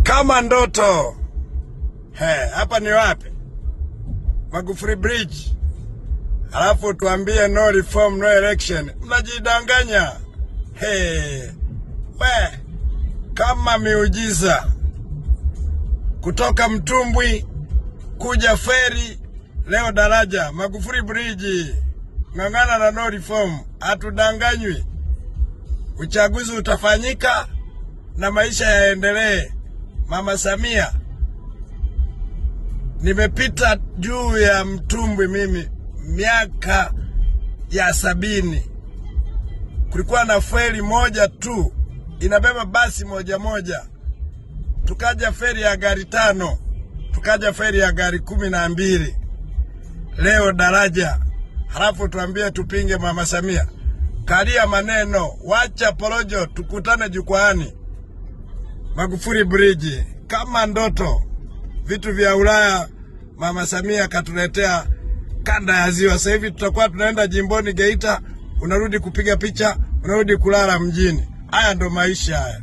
kama ndoto. Hapa ni wapi? Magufuli Bridge. Alafu tuambie no reform, no election. Mnajidanganya. Kama miujiza. Kutoka mtumbwi kuja feri, leo daraja. Magufuli Bridge. Ng'ang'ana na no reform. Hatudanganywi. Uchaguzi utafanyika na maisha yaendelee. Mama Samia, nimepita juu ya mtumbwi mimi miaka ya 70. Kulikuwa na feri moja tu inabeba basi moja moja. Tukaja feri ya gari 5, tukaja feri ya gari 12. Leo daraja. Halafu tuambie tupinge Mama Samia. Kalia maneno, wacha porojo, tukutane jukwaani. Magufuli Bridge, kama ndoto. Vitu vya Ulaya Mama Samia katuletea kanda ya ziwa. Sasa hivi tutakuwa tunaenda jimboni Geita, unarudi kupiga picha, unarudi kulala mjini. Haya ndo maisha haya.